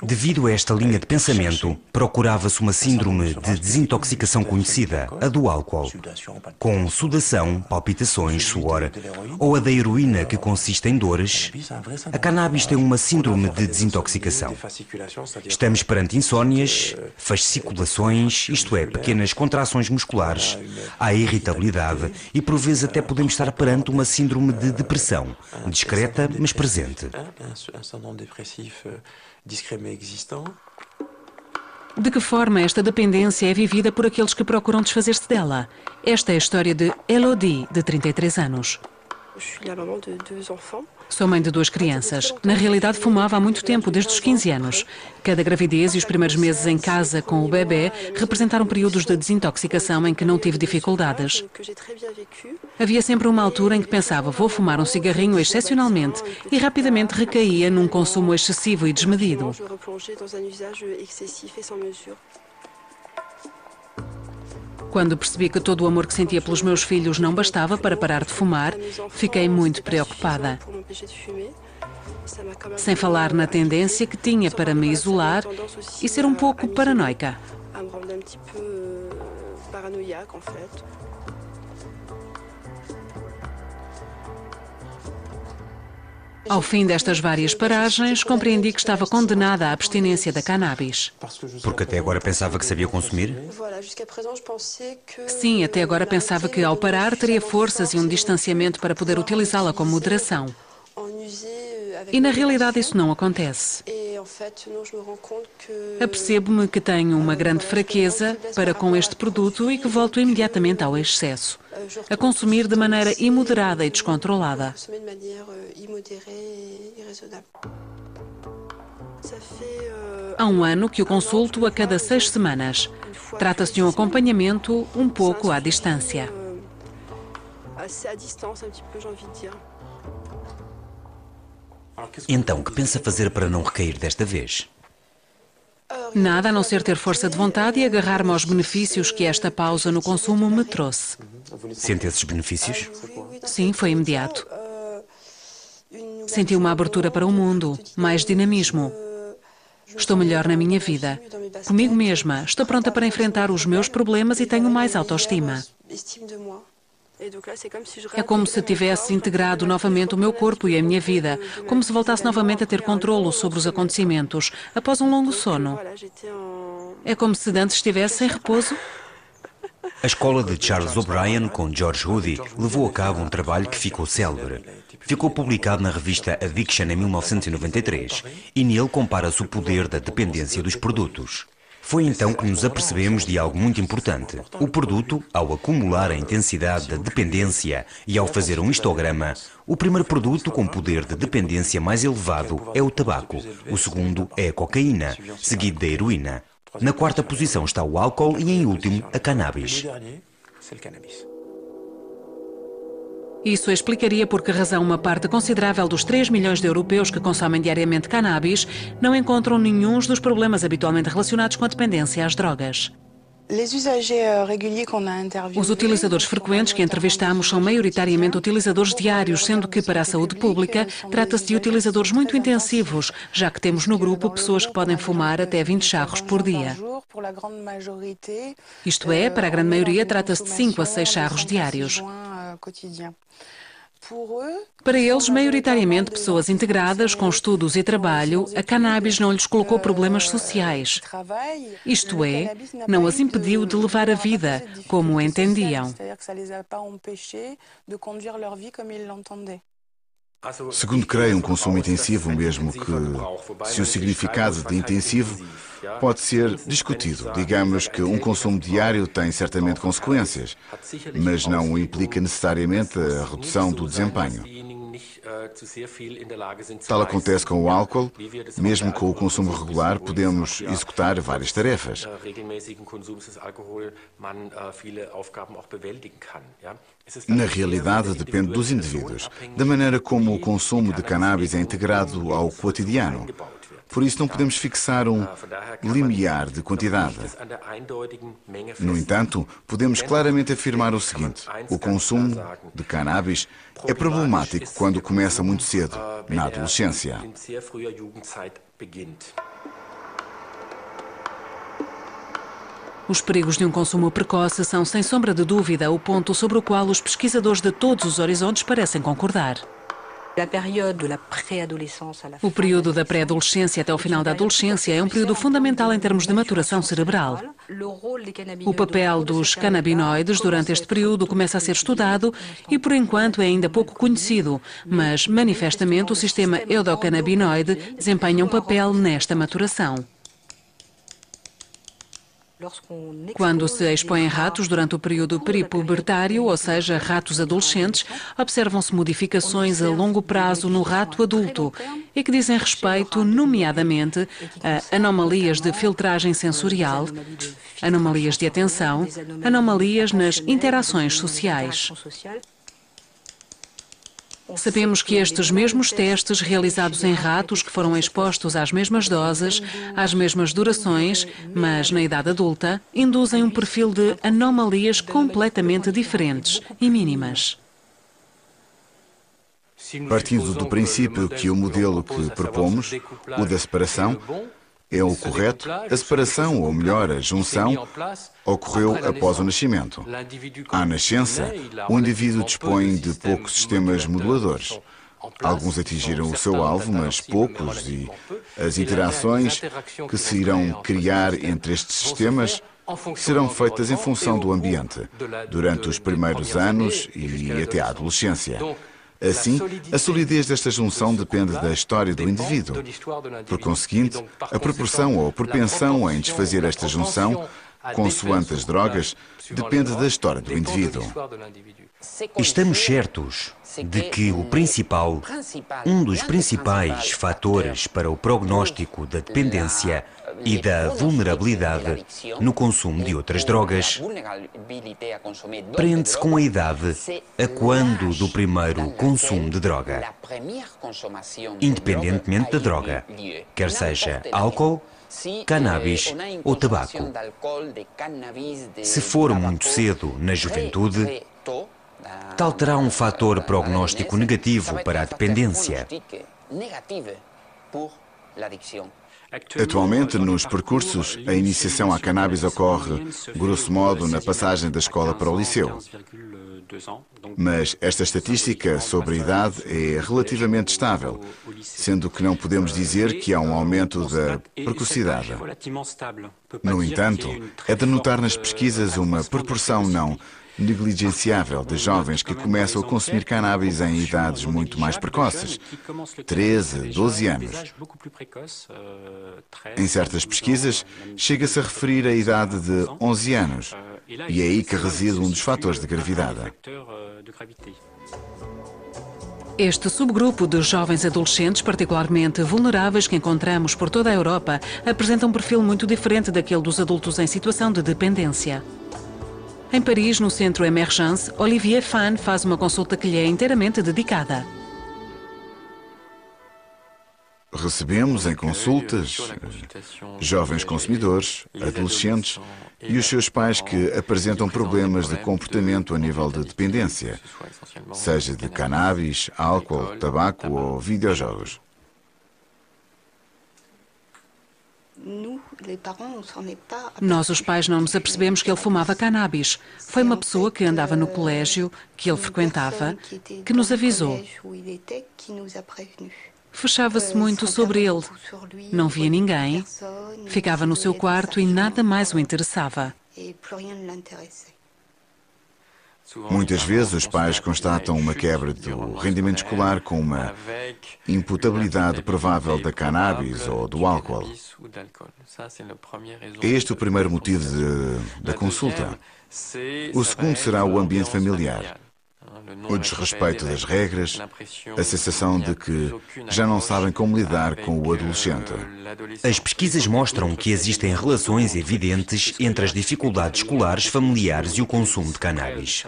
Devido a esta linha de pensamento, procurava-se uma síndrome de desintoxicação conhecida, a do álcool, com sudação, palpitações, suor, ou a da heroína, que consiste em dores. A cannabis tem uma síndrome de desintoxicação. Estamos perante insónias, fasciculações, isto é, pequenas contrações musculares, há irritabilidade e por vezes até podemos estar perante uma síndrome de depressão, discreta mas presente. De que forma esta dependência é vivida por aqueles que procuram desfazer-se dela? Esta é a história de Elodie, de 33 anos. Sou mãe de 2 crianças. Na realidade, fumava há muito tempo, desde os 15 anos. Cada gravidez e os primeiros meses em casa com o bebê representaram períodos de desintoxicação em que não tive dificuldades. Havia sempre uma altura em que pensava, vou fumar um cigarrinho excepcionalmente, e rapidamente recaía num consumo excessivo e desmedido. Quando percebi que todo o amor que sentia pelos meus filhos não bastava para parar de fumar, fiquei muito preocupada. Sem falar na tendência que tinha para me isolar e ser um pouco paranoica. Ao fim destas várias paragens, compreendi que estava condenada à abstinência da cannabis. Porque até agora pensava que sabia consumir? Sim, até agora pensava que ao parar teria forças e um distanciamento para poder utilizá-la com moderação. E na realidade isso não acontece. Apercebo-me que tenho uma grande fraqueza para com este produto e que volto imediatamente ao excesso, a consumir de maneira imoderada e descontrolada. Há um ano que o consulto a cada 6 semanas. Trata-se de um acompanhamento um pouco à distância. Então, que pensa fazer para não recair desta vez? Nada a não ser ter força de vontade e agarrar-me aos benefícios que esta pausa no consumo me trouxe. Sente esses benefícios? Sim, foi imediato. Senti uma abertura para o mundo, mais dinamismo. Estou melhor na minha vida. Comigo mesma, estou pronta para enfrentar os meus problemas e tenho mais autoestima. É como se tivesse integrado novamente o meu corpo e a minha vida, como se voltasse novamente a ter controlo sobre os acontecimentos, após um longo sono. É como se antes estivesse em repouso. A escola de Charles O'Brien, com George Hudy, levou a cabo um trabalho que ficou célebre. Ficou publicado na revista Addiction em 1993 e nele compara-se o poder da dependência dos produtos. Foi então que nos apercebemos de algo muito importante. O produto, ao acumular a intensidade da dependência e ao fazer um histograma, o primeiro produto com poder de dependência mais elevado é o tabaco. O segundo é a cocaína, seguido da heroína. Na quarta posição está o álcool e, em último, a cannabis. Isso explicaria por que razão uma parte considerável dos 3 milhões de europeus que consomem diariamente cannabis não encontram nenhum dos problemas habitualmente relacionados com a dependência às drogas. Os utilizadores frequentes que entrevistamos são maioritariamente utilizadores diários, sendo que, para a saúde pública, trata-se de utilizadores muito intensivos, já que temos no grupo pessoas que podem fumar até 20 charros por dia. Isto é, para a grande maioria, trata-se de 5 a 6 charros diários. Para eles, maioritariamente pessoas integradas com estudos e trabalho, a cannabis não lhes colocou problemas sociais. Isto é, não as impediu de levar a vida como entendiam. Segundo creio, um consumo intensivo, mesmo que se o significado de intensivo pode ser discutido. Digamos que um consumo diário tem certamente consequências, mas não implica necessariamente a redução do desempenho. Tal acontece com o álcool. Mesmo com o consumo regular, podemos executar várias tarefas. Na realidade, depende dos indivíduos, da maneira como o consumo de cannabis é integrado ao cotidiano. Por isso, não podemos fixar um limiar de quantidade. No entanto, podemos claramente afirmar o seguinte: o consumo de cannabis é problemático quando começa muito cedo, na adolescência. Os perigos de um consumo precoce são, sem sombra de dúvida, o ponto sobre o qual os pesquisadores de todos os horizontes parecem concordar. O período da pré-adolescência até o final da adolescência é um período fundamental em termos de maturação cerebral. O papel dos canabinoides durante este período começa a ser estudado e, por enquanto, é ainda pouco conhecido, mas, manifestamente, o sistema endocannabinoide desempenha um papel nesta maturação. Quando se expõem ratos durante o período peripubertário, ou seja, ratos adolescentes, observam-se modificações a longo prazo no rato adulto e que dizem respeito, nomeadamente, a anomalias de filtragem sensorial, anomalias de atenção, anomalias nas interações sociais. Sabemos que estes mesmos testes realizados em ratos que foram expostos às mesmas doses, às mesmas durações, mas na idade adulta, induzem um perfil de anomalias completamente diferentes e mínimas. Partindo do princípio que o modelo que propomos, o da separação, é o correto, a separação, ou melhor, a junção, ocorreu após o nascimento. À nascença, o indivíduo dispõe de poucos sistemas moduladores. Alguns atingiram o seu alvo, mas poucos, e as interações que se irão criar entre estes sistemas serão feitas em função do ambiente, durante os primeiros anos e até à adolescência. Assim, a solidez desta junção depende da história do indivíduo. Por conseguinte, a proporção ou propensão em desfazer esta junção, consoante as drogas, depende da história do indivíduo. Estamos certos de que um dos principais fatores para o prognóstico da dependência e da vulnerabilidade no consumo de outras drogas prende-se com a idade a quando do primeiro consumo de droga, independentemente da droga, quer seja álcool, cannabis ou tabaco. Se for muito cedo na juventude, tal terá um fator prognóstico negativo para a dependência. Atualmente, nos percursos, a iniciação à cannabis ocorre, grosso modo, na passagem da escola para o liceu. Mas esta estatística sobre a idade é relativamente estável, sendo que não podemos dizer que há um aumento da precocidade. No entanto, é de notar nas pesquisas uma proporção não negligenciável de jovens que começam a consumir cannabis em idades muito mais precoces, 13, 12 anos. Em certas pesquisas, chega-se a referir a idade de 11 anos, e é aí que reside um dos fatores de gravidade. Este subgrupo de jovens adolescentes particularmente vulneráveis que encontramos por toda a Europa apresenta um perfil muito diferente daquele dos adultos em situação de dependência. Em Paris, no Centro Emergence, Olivier Fan faz uma consulta que lhe é inteiramente dedicada. Recebemos em consultas jovens consumidores, adolescentes e os seus pais que apresentam problemas de comportamento a nível de dependência, seja de cannabis, álcool, tabaco ou videojogos. Nós, os pais, não nos apercebemos que ele fumava cannabis. Foi uma pessoa que andava no colégio, que ele frequentava, que nos avisou. Fechava-se muito sobre ele. Não via ninguém, ficava no seu quarto e nada mais o interessava. Muitas vezes os pais constatam uma quebra do rendimento escolar com uma imputabilidade provável da cannabis ou do álcool. É este o primeiro motivo da consulta. O segundo será o ambiente familiar. O desrespeito das regras, a sensação de que já não sabem como lidar com o adolescente. As pesquisas mostram que existem relações evidentes entre as dificuldades escolares, familiares e o consumo de cannabis.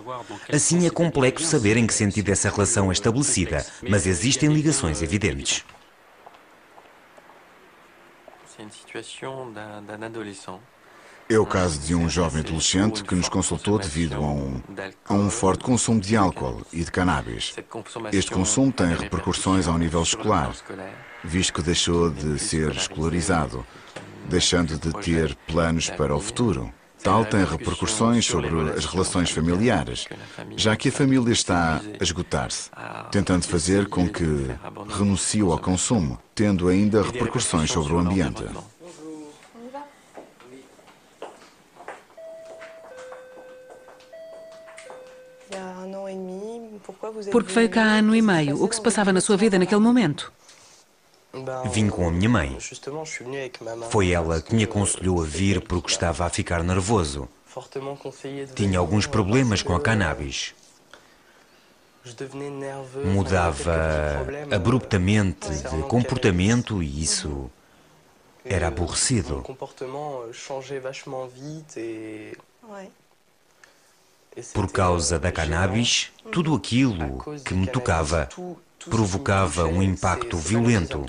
Assim, é complexo saber em que sentido essa relação é estabelecida, mas existem ligações evidentes. É o caso de um jovem adolescente que nos consultou devido a um forte consumo de álcool e de cannabis. Este consumo tem repercussões ao nível escolar, visto que deixou de ser escolarizado, deixando de ter planos para o futuro. Tal tem repercussões sobre as relações familiares, já que a família está a esgotar-se, tentando fazer com que renuncie ao consumo, tendo ainda repercussões sobre o ambiente. Porque veio cá há ano e meio. O que se passava na sua vida naquele momento? Vim com a minha mãe. Foi ela que me aconselhou a vir porque estava a ficar nervoso. Tinha alguns problemas com a cannabis. Mudava abruptamente de comportamento e isso era aborrecido. Por causa da cannabis, tudo aquilo que me tocava provocava um impacto violento.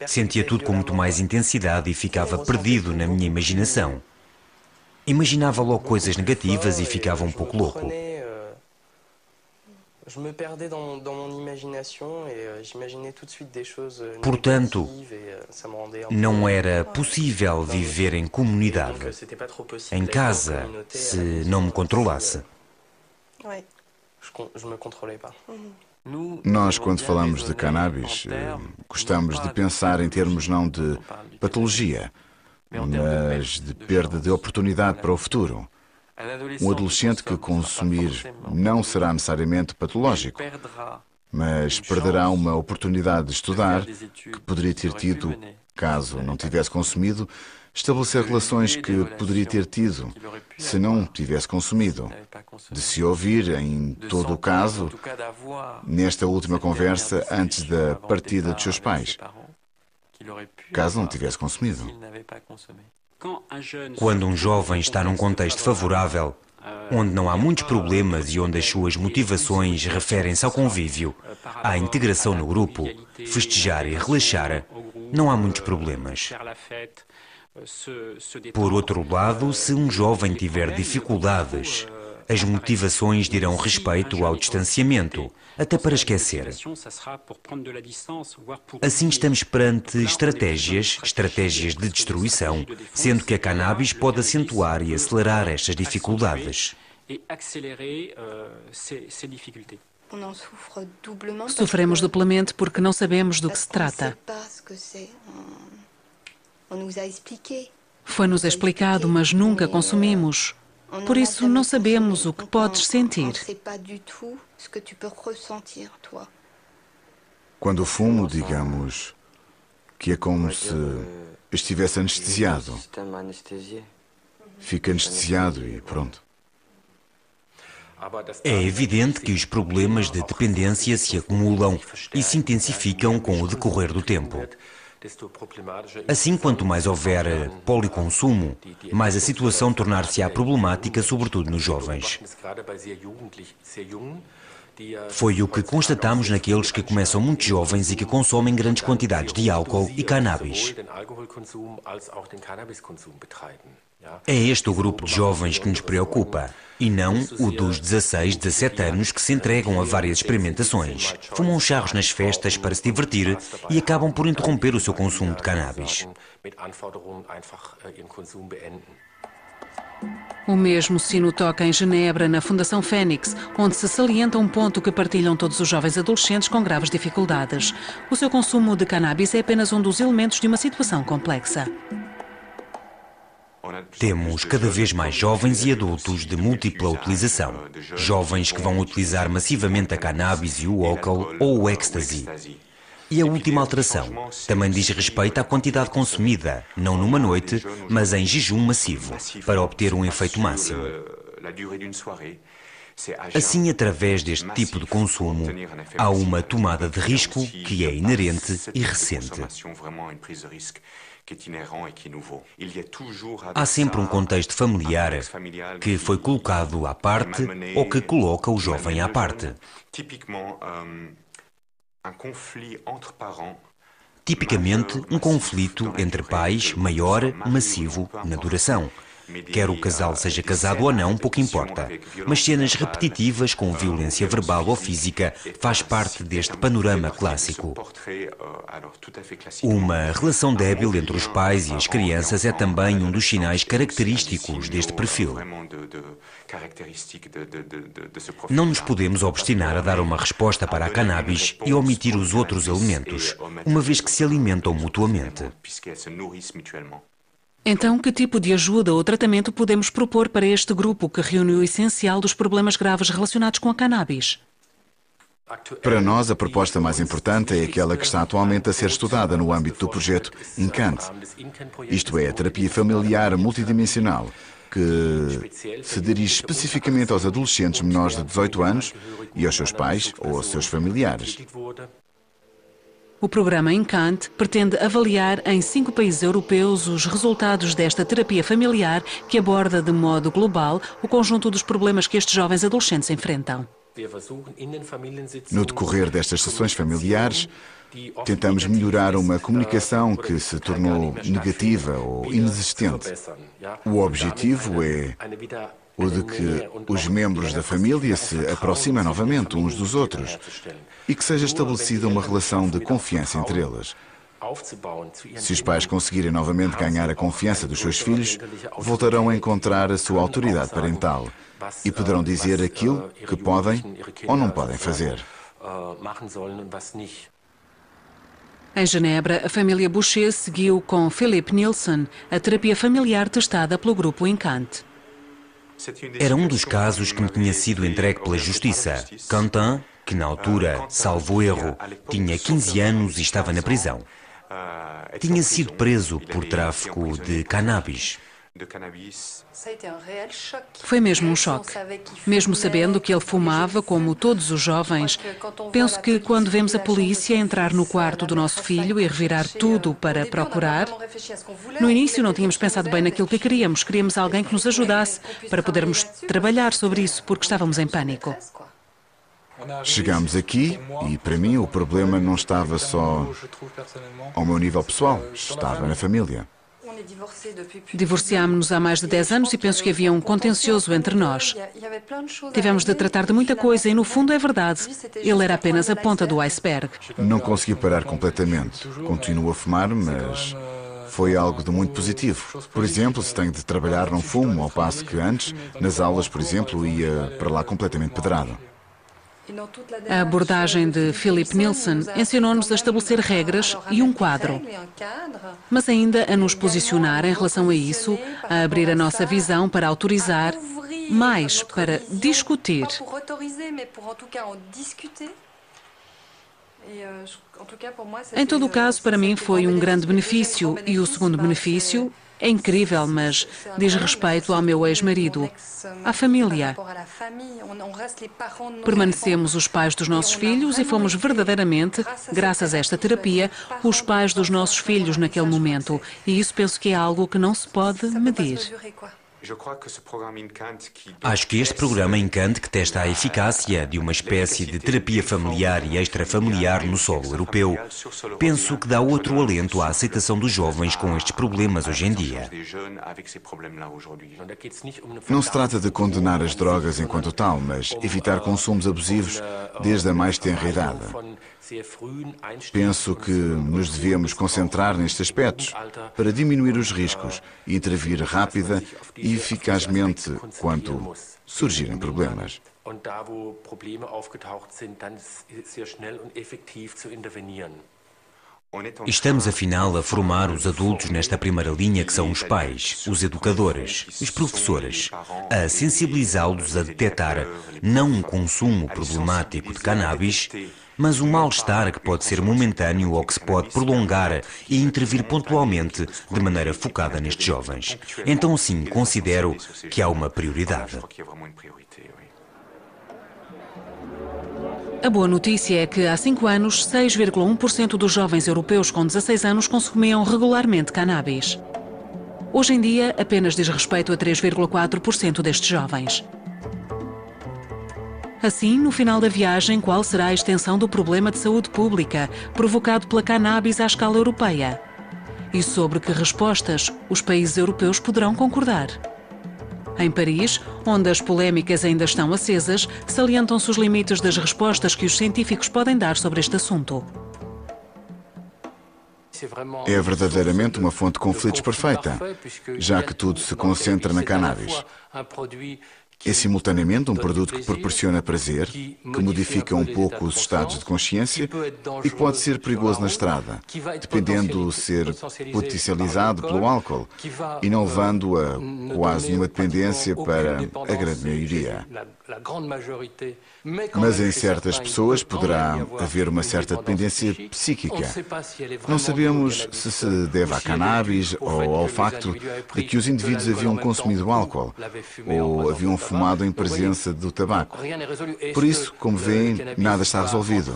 Sentia tudo com muito mais intensidade e ficava perdido na minha imaginação. Imaginava logo coisas negativas e ficava um pouco louco. Portanto, não era possível viver em comunidade, em casa, se não me controlasse. Nós, quando falamos de cannabis, gostamos de pensar em termos não de patologia, mas de perda de oportunidade para o futuro. Um adolescente que consumir não será necessariamente patológico, mas perderá uma oportunidade de estudar que poderia ter tido caso não tivesse consumido, estabelecer relações que poderia ter tido se não tivesse consumido, de se ouvir, em todo o caso, nesta última conversa antes da partida dos seus pais, caso não tivesse consumido. Quando um jovem está num contexto favorável, onde não há muitos problemas e onde as suas motivações referem-se ao convívio, à integração no grupo, festejar e relaxar, não há muitos problemas. Por outro lado, se um jovem tiver dificuldades, as motivações dirão respeito ao distanciamento, até para esquecer. Assim estamos perante estratégias de destruição, sendo que a cannabis pode acentuar e acelerar estas dificuldades. Sofremos duplamente porque não sabemos do que se trata. Foi-nos explicado, mas nunca consumimos. Por isso, não sabemos o que podes sentir. Quando fumo, digamos que é como se estivesse anestesiado. Fica anestesiado e pronto. É evidente que os problemas de dependência se acumulam e se intensificam com o decorrer do tempo. Assim, quanto mais houver policonsumo, mais a situação tornar-se-á problemática, sobretudo nos jovens. Foi o que constatamos naqueles que começam muito jovens e que consomem grandes quantidades de álcool e cannabis. É este o grupo de jovens que nos preocupa, e não o dos 16, 17 anos que se entregam a várias experimentações, fumam charros nas festas para se divertir e acabam por interromper o seu consumo de cannabis. O mesmo sino toca em Genebra, na Fundação Fênix, onde se salienta um ponto que partilham todos os jovens adolescentes com graves dificuldades. O seu consumo de cannabis é apenas um dos elementos de uma situação complexa. Temos cada vez mais jovens e adultos de múltipla utilização. Jovens que vão utilizar massivamente a cannabis e o álcool ou o ecstasy. E a última alteração também diz respeito à quantidade consumida, não numa noite, mas em jejum massivo, para obter um efeito máximo. Assim, através deste tipo de consumo, há uma tomada de risco que é inerente e recente. Há sempre um contexto familiar que foi colocado à parte ou que coloca o jovem à parte. Tipicamente, um conflito entre pais maior, massivo, na duração. Quer o casal seja casado ou não, pouco importa. Mas cenas repetitivas com violência verbal ou física faz parte deste panorama clássico. Uma relação débil entre os pais e as crianças é também um dos sinais característicos deste perfil. Não nos podemos obstinar a dar uma resposta para a cannabis e omitir os outros elementos, uma vez que se alimentam mutuamente. Então, que tipo de ajuda ou tratamento podemos propor para este grupo que reúne o essencial dos problemas graves relacionados com a cannabis? Para nós, a proposta mais importante é aquela que está atualmente a ser estudada no âmbito do projeto INCANT. Isto é, a terapia familiar multidimensional, que se dirige especificamente aos adolescentes menores de 18 anos e aos seus pais ou aos seus familiares. O programa INCANT pretende avaliar em 5 países europeus os resultados desta terapia familiar que aborda de modo global o conjunto dos problemas que estes jovens adolescentes enfrentam. No decorrer destas sessões familiares, tentamos melhorar uma comunicação que se tornou negativa ou inexistente. O objetivo é o de que os membros da família se aproximem novamente uns dos outros e que seja estabelecida uma relação de confiança entre eles. Se os pais conseguirem novamente ganhar a confiança dos seus filhos, voltarão a encontrar a sua autoridade parental e poderão dizer aquilo que podem ou não podem fazer. Em Genebra, a família Boucher seguiu com Philippe Nielsen a terapia familiar testada pelo grupo INCANT. Era um dos casos que me tinha sido entregue pela Justiça. Quentin, que na altura, salvo erro, tinha 15 anos e estava na prisão. Tinha sido preso por tráfico de cannabis. Foi mesmo um choque. Mesmo sabendo que ele fumava, como todos os jovens, penso que quando vemos a polícia entrar no quarto do nosso filho e revirar tudo para procurar, no início não tínhamos pensado bem naquilo que queríamos. Queríamos alguém que nos ajudasse para podermos trabalhar sobre isso, porque estávamos em pânico. Chegámos aqui e, para mim, o problema não estava só ao meu nível pessoal, estava na família. Divorciámo-nos há mais de 10 anos e penso que havia um contencioso entre nós. Tivemos de tratar de muita coisa e, no fundo, é verdade. Ele era apenas a ponta do iceberg. Não consegui parar completamente. Continuo a fumar, mas foi algo de muito positivo. Por exemplo, se tenho de trabalhar, não fumo, ao passo que antes, nas aulas, por exemplo, ia para lá completamente pedrado. A abordagem de Philippe Nielsen ensinou-nos a estabelecer regras e um quadro, mas ainda a nos posicionar em relação a isso, a abrir a nossa visão para autorizar, mais para discutir. Em todo o caso, para mim foi um grande benefício e o segundo benefício é incrível, mas diz respeito ao meu ex-marido, à família. Permanecemos os pais dos nossos filhos e fomos verdadeiramente, graças a esta terapia, os pais dos nossos filhos naquele momento. E isso penso que é algo que não se pode medir. Acho que este programa INCANT, que testa a eficácia de uma espécie de terapia familiar e extrafamiliar no solo europeu, penso que dá outro alento à aceitação dos jovens com estes problemas hoje em dia. Não se trata de condenar as drogas enquanto tal, mas evitar consumos abusivos desde a mais tenra idade. Penso que nos devemos concentrar nestes aspectos para diminuir os riscos e intervir rápida e eficazmente quando surgirem problemas. Estamos, afinal, a formar os adultos nesta primeira linha, que são os pais, os educadores, os professores, a sensibilizá-los a detectar não um consumo problemático de cannabis, mas um mal-estar que pode ser momentâneo ou que se pode prolongar e intervir pontualmente de maneira focada nestes jovens. Então, sim, considero que há uma prioridade. A boa notícia é que há 5 anos, 6,1% dos jovens europeus com 16 anos consumiam regularmente cannabis. Hoje em dia, apenas diz respeito a 3,4% destes jovens. Assim, no final da viagem, qual será a extensão do problema de saúde pública provocado pela cannabis à escala europeia? E sobre que respostas os países europeus poderão concordar? Em Paris, onde as polémicas ainda estão acesas, salientam-se os limites das respostas que os científicos podem dar sobre este assunto. É verdadeiramente uma fonte de conflitos perfeita, já que tudo se concentra na cannabis. É simultaneamente um produto que proporciona prazer, que modifica um pouco os estados de consciência e que pode ser perigoso na estrada, dependendo de ser potencializado pelo álcool e não levando a quase nenhuma dependência para a grande maioria. Mas em certas pessoas poderá haver uma certa dependência psíquica. Não sabemos se se deve à cannabis ou ao facto de que os indivíduos haviam consumido álcool ou haviam fumado em presença do tabaco. Por isso, como veem, nada está resolvido.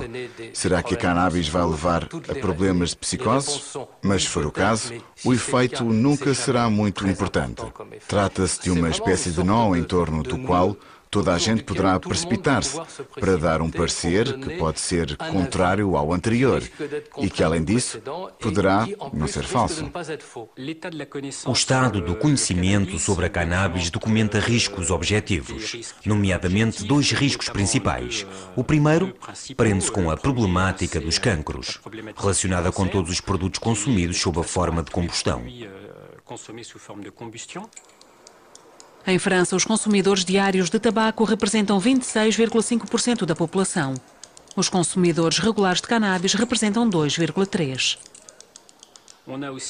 Será que a cannabis vai levar a problemas de psicose? Mas se for o caso, o efeito nunca será muito importante. Trata-se de uma espécie de nó em torno do qual toda a gente poderá precipitar-se para dar um parecer que pode ser contrário ao anterior e que, além disso, poderá não ser falso. O estado do conhecimento sobre a cannabis documenta riscos objetivos, nomeadamente 2 riscos principais. O primeiro prende-se com a problemática dos cancros, relacionada com todos os produtos consumidos sob a forma de combustão. Em França, os consumidores diários de tabaco representam 26,5% da população. Os consumidores regulares de cannabis representam 2,3%.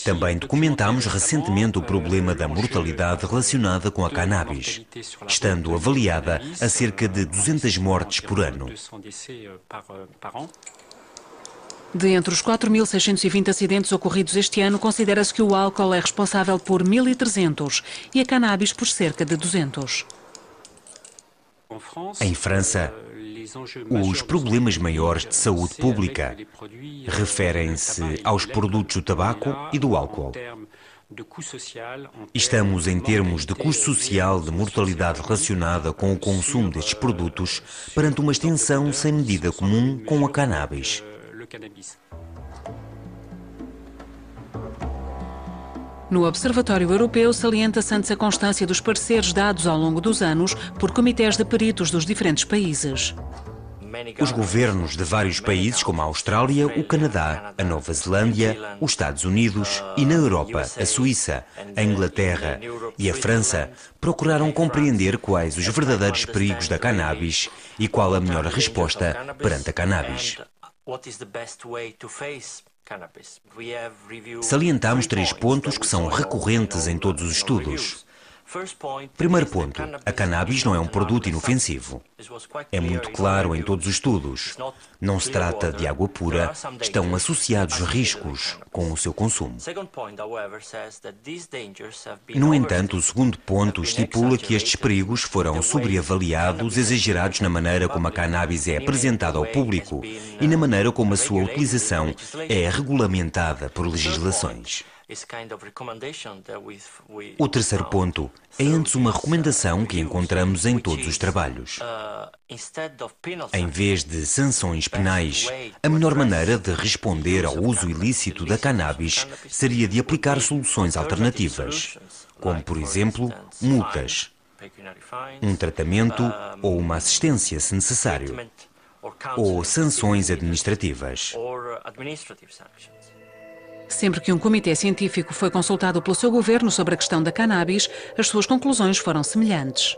Também documentámos recentemente o problema da mortalidade relacionada com a cannabis, estando avaliada a cerca de 200 mortes por ano. De entre os 4.620 acidentes ocorridos este ano, considera-se que o álcool é responsável por 1.300 e a cannabis por cerca de 200. Em França, os problemas maiores de saúde pública referem-se aos produtos do tabaco e do álcool. Estamos em termos de custo social de mortalidade relacionada com o consumo destes produtos perante uma extensão sem medida comum com a cannabis. No Observatório Europeu salienta-se antes a constância dos pareceres dados ao longo dos anos por comitês de peritos dos diferentes países. Os governos de vários países, como a Austrália, o Canadá, a Nova Zelândia, os Estados Unidos e, na Europa, a Suíça, a Inglaterra e a França, procuraram compreender quais os verdadeiros perigos da cannabis e qual a melhor resposta perante a cannabis. Salientamos 3 pontos que são recorrentes em todos os estudos. Primeiro ponto, a cannabis não é um produto inofensivo. É muito claro em todos os estudos. Não se trata de água pura, estão associados riscos com o seu consumo. No entanto, o segundo ponto estipula que estes perigos foram sobreavaliados, exagerados na maneira como a cannabis é apresentada ao público e na maneira como a sua utilização é regulamentada por legislações. O terceiro ponto é antes uma recomendação que encontramos em todos os trabalhos. Em vez de sanções penais, a melhor maneira de responder ao uso ilícito da cannabis seria de aplicar soluções alternativas, como, por exemplo, multas, um tratamento ou uma assistência se necessário, ou sanções administrativas. Sempre que um comitê científico foi consultado pelo seu governo sobre a questão da cannabis, as suas conclusões foram semelhantes.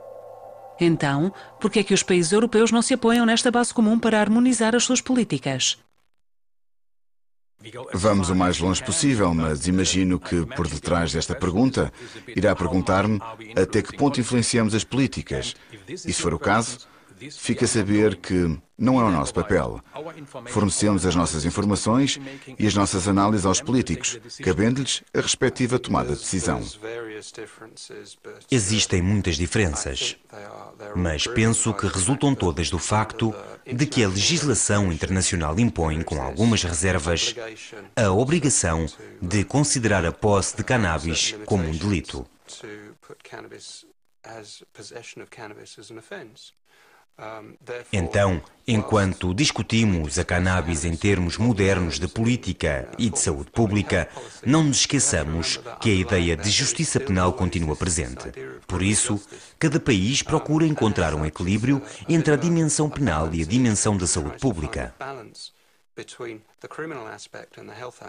Então, por que é que os países europeus não se apoiam nesta base comum para harmonizar as suas políticas? Vamos o mais longe possível, mas imagino que por detrás desta pergunta irá perguntar-me até que ponto influenciamos as políticas. E se for o caso, fica a saber que não é o nosso papel. Fornecemos as nossas informações e as nossas análises aos políticos, cabendo-lhes a respectiva tomada de decisão. Existem muitas diferenças, mas penso que resultam todas do facto de que a legislação internacional impõe, com algumas reservas, a obrigação de considerar a posse de cannabis como um delito. Então, enquanto discutimos a cannabis em termos modernos de política e de saúde pública, não nos esqueçamos que a ideia de justiça penal continua presente. Por isso, cada país procura encontrar um equilíbrio entre a dimensão penal e a dimensão da saúde pública.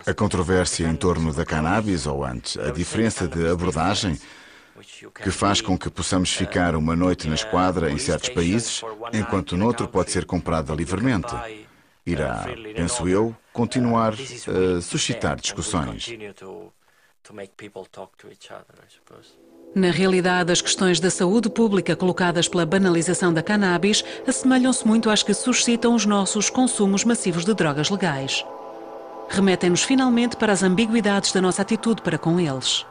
A controvérsia em torno da cannabis, ou antes, a diferença de abordagem, que faz com que possamos ficar uma noite na esquadra em certos países, enquanto noutro pode ser comprada livremente. Irá, penso eu, continuar a suscitar discussões. Na realidade, as questões da saúde pública colocadas pela banalização da cannabis assemelham-se muito às que suscitam os nossos consumos massivos de drogas legais. Remetem-nos finalmente para as ambiguidades da nossa atitude para com eles.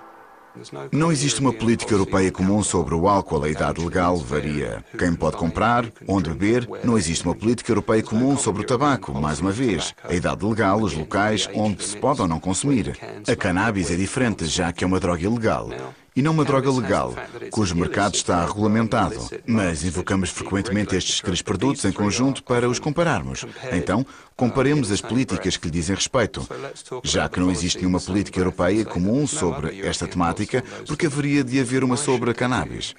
Não existe uma política europeia comum sobre o álcool. A idade legal varia. Quem pode comprar, onde beber. Não existe uma política europeia comum sobre o tabaco. Mais uma vez, a idade legal, os locais onde se pode ou não consumir. A cannabis é diferente, já que é uma droga ilegal. E não uma droga legal, cujo mercado está regulamentado. Mas invocamos frequentemente estes três produtos em conjunto para os compararmos. Então, comparemos as políticas que lhe dizem respeito. Já que não existe nenhuma política europeia comum sobre esta temática, porque haveria de haver uma sobre a cannabis.